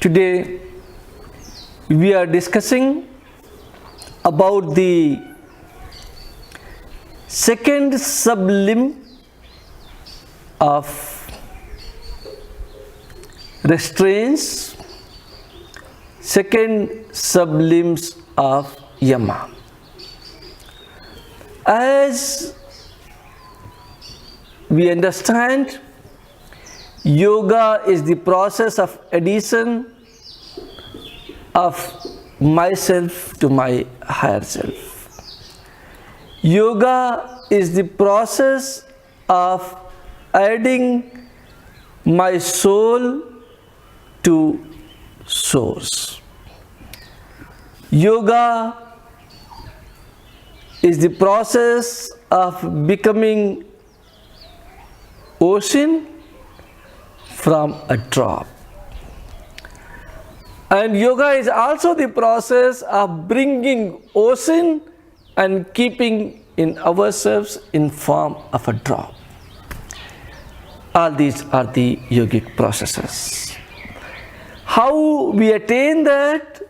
Today we are discussing about the second sublimb of restraints, second sublimbs of Yama. As we understand, yoga is the process of addition of myself to my higher self. Yoga is the process of adding my soul to source. Yoga is the process of becoming ocean from a drop. And yoga is also the process of bringing ocean and keeping in ourselves in form of a drop. All these are the yogic processes. How we attain that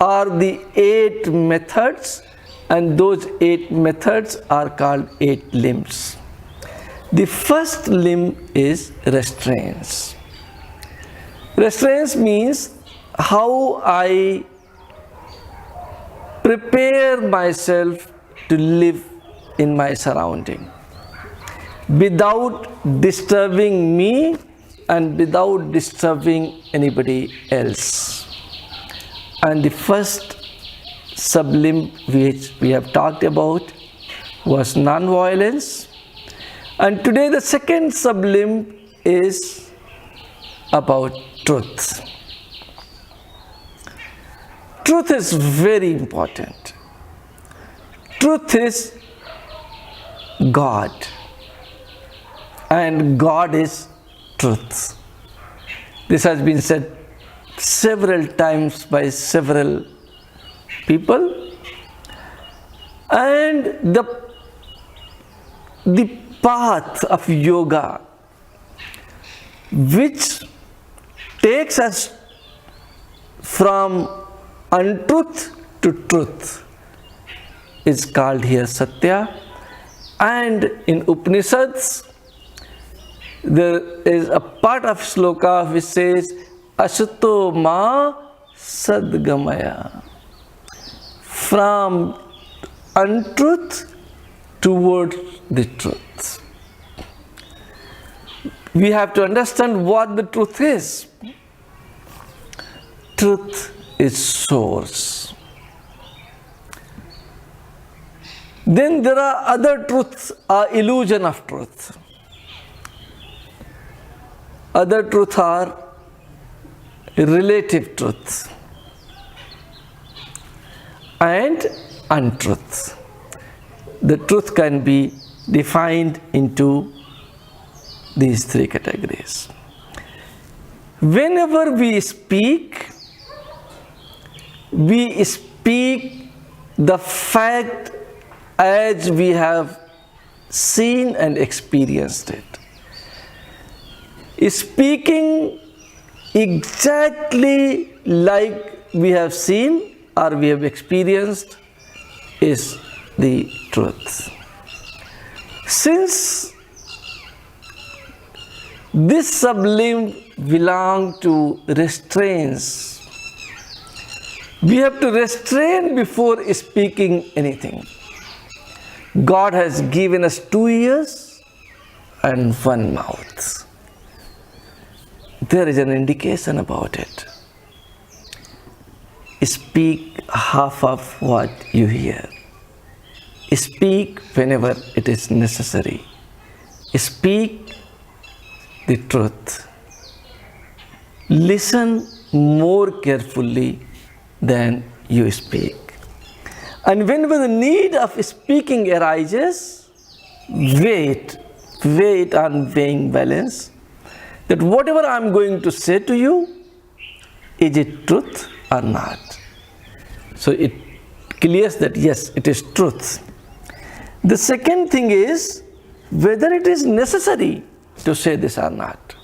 are the 8 methods, and those 8 methods are called 8 limbs. The first limb is restraints. Restraints means how I prepare myself to live in my surrounding without disturbing me and without disturbing anybody else. And the first sublimb which we have talked about was non-violence. And today the second sublimb is about truth. Truth is very important. Truth is God, and God is truth. This has been said several times by several people, and the path of yoga which takes us from untruth to truth is called here Satya. And in Upanishads there is a part of sloka which says Ashato ma sadgamaya, from untruth toward the truth. We have to understand what the truth is. Truth is source. Then there are other truths, illusion of truth. Other truths are relative truth and untruth. The truth can be defined into these 3 categories. Whenever we speak the fact as we have seen and experienced it. Speaking exactly like we have seen or we have experienced is the truth. Since this sublimb belongs to restraints, we have to restrain before speaking anything. God has given us 2 ears and 1 mouth. There is an indication about it. Speak half of what you hear. Speak whenever it is necessary. Speak the truth. Listen more carefully than you speak. And whenever the need of speaking arises, weigh it on weighing balance, that whatever I am going to say to you, is it truth or not? So it clears that yes, it is truth. The second thing is whether it is necessary to say this or not.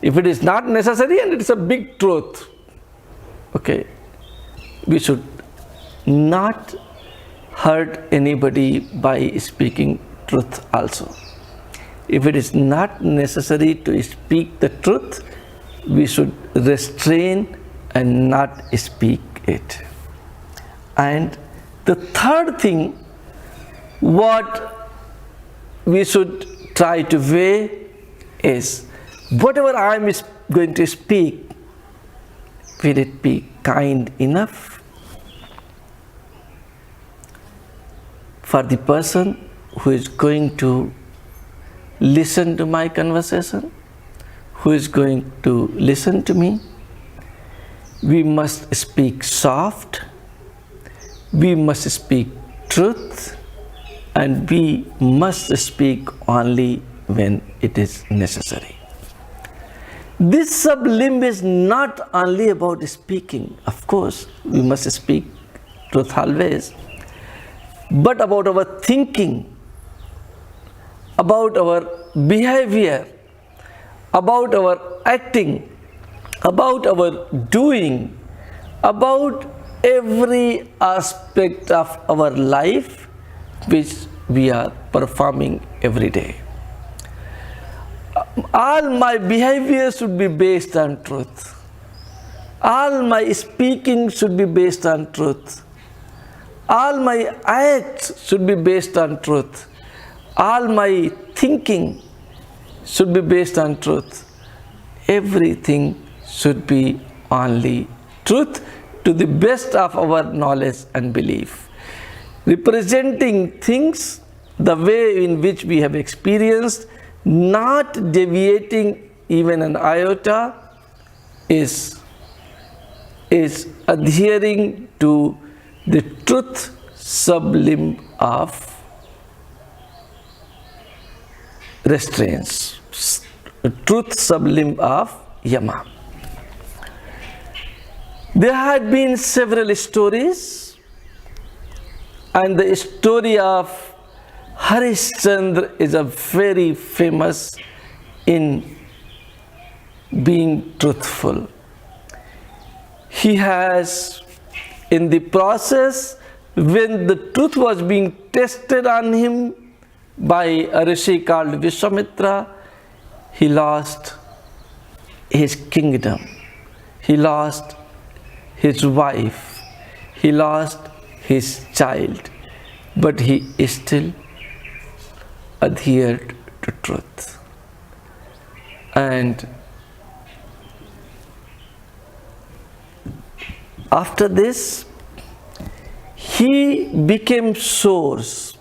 If it is not necessary and it is a big truth, okay, we should not hurt anybody by speaking truth also. If it is not necessary to speak the truth, we should restrain and not speak it. And the third thing, what we should try to weigh is, whatever I am going to speak, will it be kind enough for the person who is going to listen to my conversation, who is going to listen to me? We must speak soft, we must speak truth, and we must speak only when it is necessary. This sub-limb is not only about speaking. Of course, we must speak truth always, but about our thinking, about our behavior, about our acting, about our doing, about every aspect of our life which we are performing every day. All my behavior should be based on truth. All my speaking should be based on truth. All my acts should be based on truth. All my thinking should be based on truth. Everything should be only truth to the best of our knowledge and belief. Representing things the way in which we have experienced, not deviating even an iota, is adhering to the truth sub-limb of restraints, truth sub-limb of yama. There had been several stories, and the story of Harishchandra is a very famous in being truthful. He has, in the process, when the truth was being tested on him by a rishi called Vishwamitra, he lost his kingdom, he lost his wife, he lost his child, but he still adhered to truth. And after this, he became source.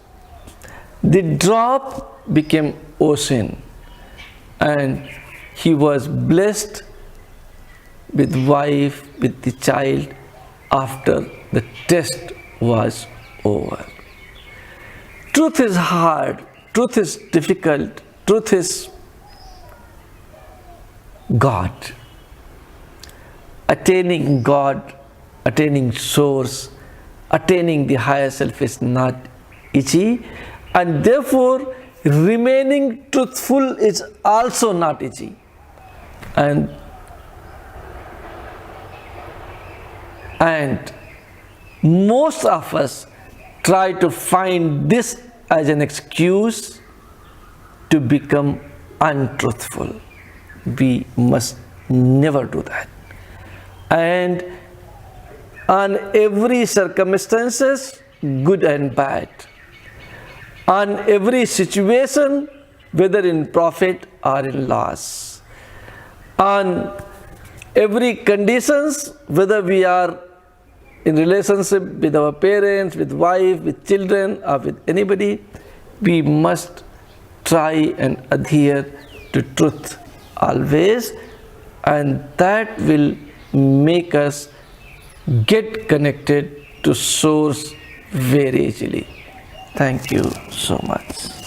The drop became ocean, and he was blessed with wife, with the child, after the test was over. Truth is hard, truth is difficult, truth is God. Attaining God, attaining source, attaining the higher self is not easy, and therefore remaining truthful is also not easy. And most of us try to find this as an excuse to become untruthful. We must never do that. And on every circumstances, good and bad, on every situation, whether in profit or in loss, on every conditions, whether we are in relationship with our parents, with wife, with children, or with anybody, we must try and adhere to truth always, and that will make us get connected to source very easily. Thank you so much.